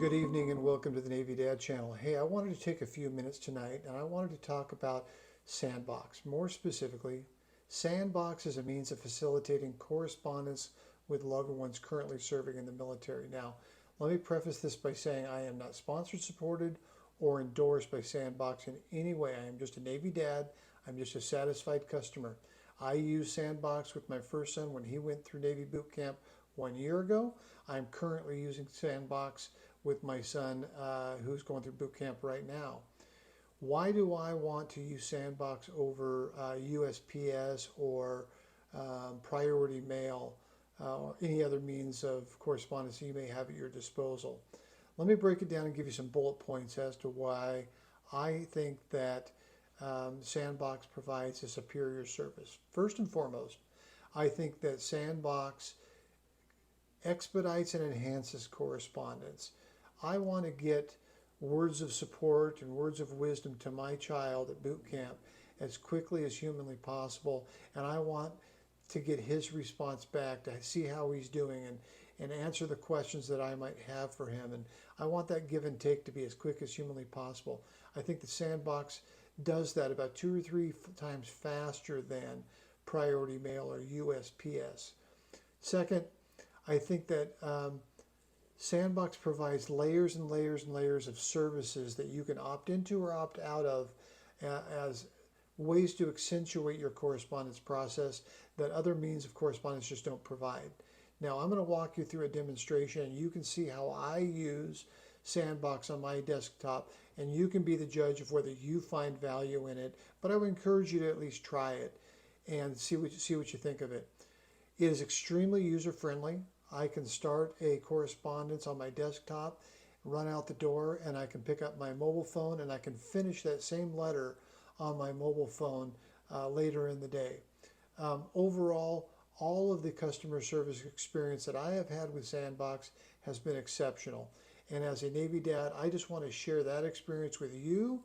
Good evening and welcome to the Navy Dad channel. Hey, I wanted to take a few minutes tonight and I wanted to talk about Sandboxx. More specifically, Sandboxx is a means of facilitating correspondence with loved ones currently serving in the military. Now, let me preface this by saying I am not sponsored, supported, or endorsed by Sandboxx in any way. I am just a Navy dad. I'm just a satisfied customer. I used Sandboxx with my first son when he went through Navy Bootcamp 1 year ago. I'm currently using Sandboxx with my son who's going through boot camp right now. Why do I want to use Sandboxx over USPS or priority mail or any other means of correspondence you may have at your disposal? Let me break it down and give you some bullet points as to why I think that Sandboxx provides a superior service. First and foremost, I think that Sandboxx expedites and enhances correspondence. I want to get words of support and words of wisdom to my child at boot camp as quickly as humanly possible, and I want to get his response back to see how he's doing and answer the questions that I might have for him. And I want that give and take to be as quick as humanly possible. I think the Sandboxx does that about 2 or 3 times faster than priority mail or USPS. Second, I think that Sandboxx provides layers and layers and layers of services that you can opt into or opt out of as ways to accentuate your correspondence process that other means of correspondence just don't provide. Now, I'm going to walk you through a demonstration and you can see how I use Sandboxx on my desktop, and you can be the judge of whether you find value in it, but I would encourage you to at least try it and see what you think of it. It is extremely user-friendly. I can start a correspondence on my desktop, run out the door, and I can pick up my mobile phone and I can finish that same letter on my mobile phone later in the day. Overall, all of the customer service experience that I have had with Sandboxx has been exceptional. And as a Navy dad, I just want to share that experience with you.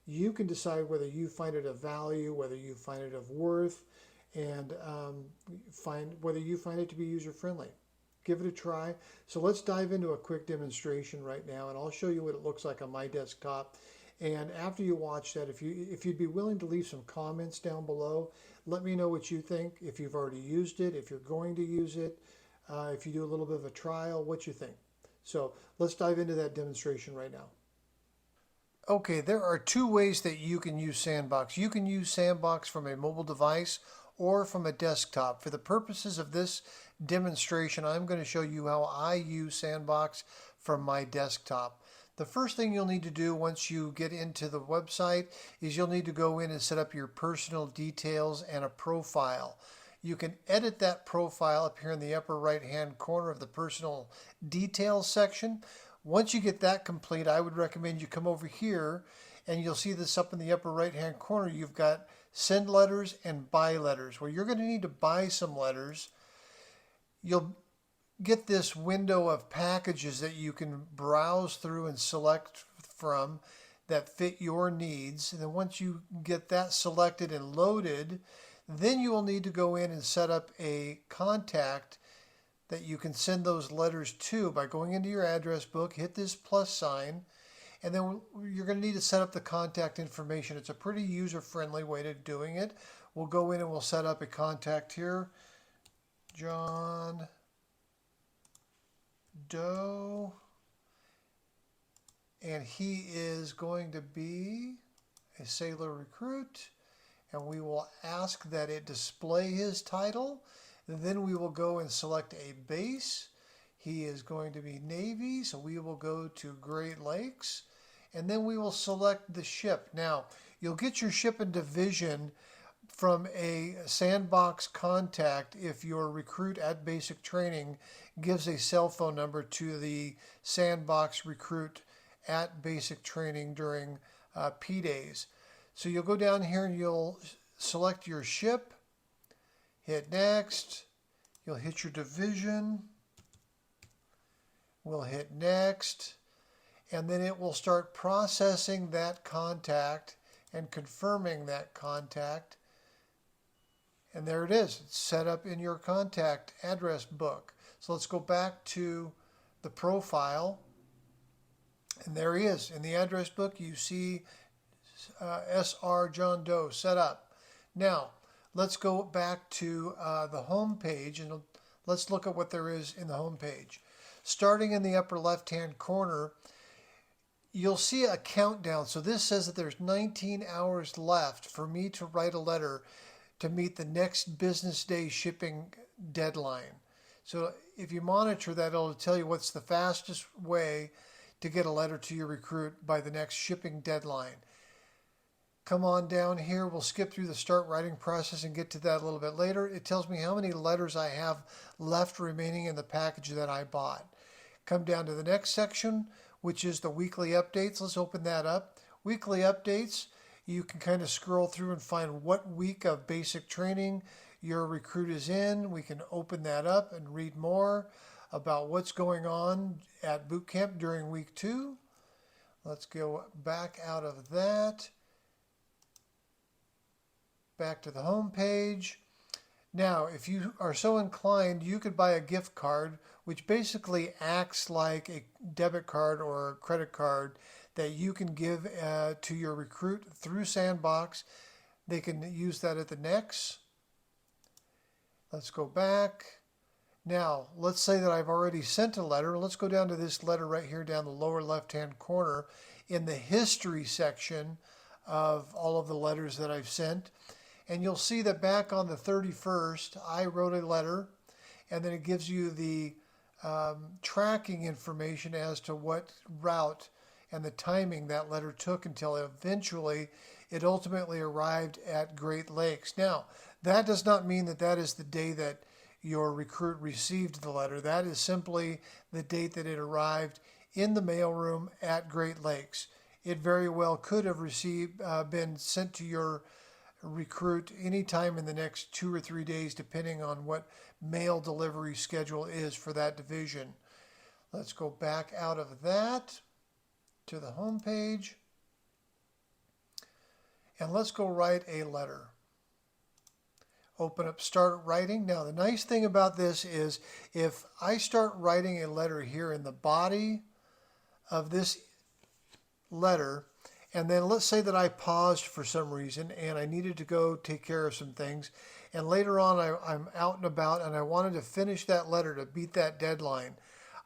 You can decide whether you find it of value, whether you find it of worth, and whether you find it to be user-friendly. Give it a try. So let's dive into a quick demonstration right now, and I'll show you what it looks like on my desktop. And after you watch that, if you'd be willing to leave some comments down below, let me know what you think. If you've already used it, if you're going to use it, if you do a little bit of a trial, what you think. So let's dive into that demonstration right now. Okay, there are 2 ways that you can use Sandboxx. You can use Sandboxx from a mobile device or from a desktop. For the purposes of this demonstration, I'm going to show you how I use Sandboxx from my desktop. The first thing you'll need to do once you get into the website is you'll need to go in and set up your personal details and a profile. You can edit that profile up here in the upper right hand corner of the personal details section. Once you get that complete, I would recommend you come over here and you'll see this up in the upper right hand corner. You've got send letters and buy letters. Well, you're going to need to buy some letters. You'll get this window of packages that you can browse through and select from that fit your needs. And then once you get that selected and loaded, then you will need to go in and set up a contact that you can send those letters to by going into your address book, hit this plus sign, and then you're going to need to set up the contact information. It's a pretty user-friendly way of doing it. We'll go in and we'll set up a contact here. John Doe. And he is going to be a sailor recruit. And we will ask that it display his title. And then we will go and select a base. He is going to be Navy, so we will go to Great Lakes. And then we will select the ship. Now, you'll get your ship and division from a Sandboxx contact if your recruit at basic training gives a cell phone number to the Sandboxx recruit at basic training during P days. So you'll go down here and you'll select your ship, hit next, you'll hit your division, we'll hit next, and then it will start processing that contact and confirming that contact. And there it is. It's set up in your contact address book. So let's go back to the profile. And there he is. In the address book, you see SR John Doe set up. Now, let's go back to the home page and let's look at what there is in the home page. Starting in the upper left-hand corner, you'll see a countdown. So this says that there's 19 hours left for me to write a letter to meet the next business day shipping deadline. So if you monitor that, it'll tell you what's the fastest way to get a letter to your recruit by the next shipping deadline. Come on down here. We'll skip through the start writing process and get to that a little bit later. It tells me how many letters I have left remaining in the package that I bought. Come down to the next section, which is the weekly updates. Let's open that up. Weekly updates, you can kind of scroll through and find what week of basic training your recruit is in. We can open that up and read more about what's going on at boot camp during week 2. Let's go back out of that. Back to the home page. Now, if you are so inclined, you could buy a gift card, which basically acts like a debit card or a credit card that you can give to your recruit through Sandboxx. They can use that at the next. Let's go back. Now, let's say that I've already sent a letter. Let's go down to this letter right here down the lower left-hand corner in the history section of all of the letters that I've sent. And you'll see that back on the 31st, I wrote a letter, and then it gives you the tracking information as to what route and the timing that letter took until eventually it ultimately arrived at Great Lakes. Now, that does not mean that that is the day that your recruit received the letter. That is simply the date that it arrived in the mailroom at Great Lakes. It very well could have been sent to your recruit anytime in the next 2 or 3 days, depending on what mail delivery schedule is for that division. Let's go back out of that to the home page, and let's go write a letter. Open up Start Writing. Now, the nice thing about this is if I start writing a letter here in the body of this letter, and then let's say that I paused for some reason and I needed to go take care of some things, and later on I'm out and about and I wanted to finish that letter to beat that deadline,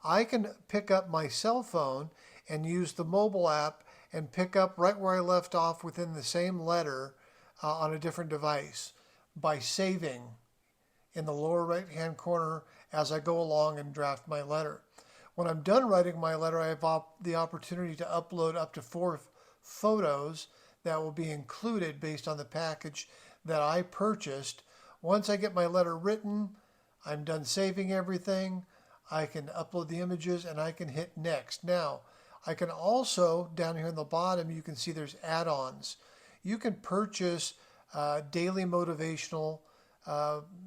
I can pick up my cell phone and use the mobile app and pick up right where I left off within the same letter on a different device by saving in the lower right hand corner as I go along and draft my letter. When I'm done writing my letter, I have the opportunity to upload up to 4 photos that will be included based on the package that I purchased. Once I get my letter written, I'm done saving everything. I can upload the images and I can hit next. Now, I can also, down here in the bottom, you can see there's add-ons. You can purchase daily motivational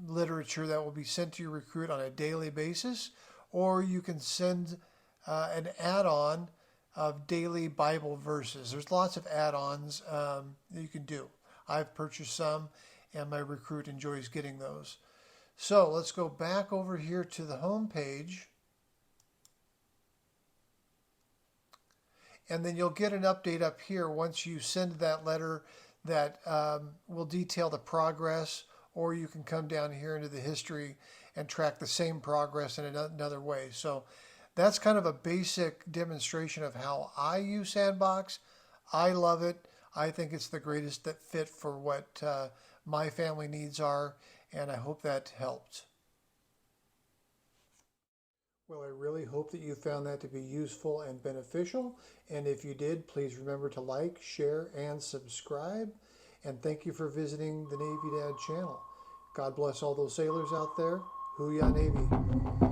literature that will be sent to your recruit on a daily basis, or you can send an add-on of daily Bible verses. There's lots of add-ons that you can do. I've purchased some, and my recruit enjoys getting those. So let's go back over here to the home page, and then you'll get an update up here once you send that letter that will detail the progress, or you can come down here into the history and track the same progress in another way. So that's kind of a basic demonstration of how I use Sandboxx. I love it. I think it's the greatest that fit for what my family needs are, and I hope that helped. Well, I really hope that you found that to be useful and beneficial. And if you did, please remember to like, share, and subscribe. And thank you for visiting the Navy Dad channel. God bless all those sailors out there. Hoo-yah, Navy.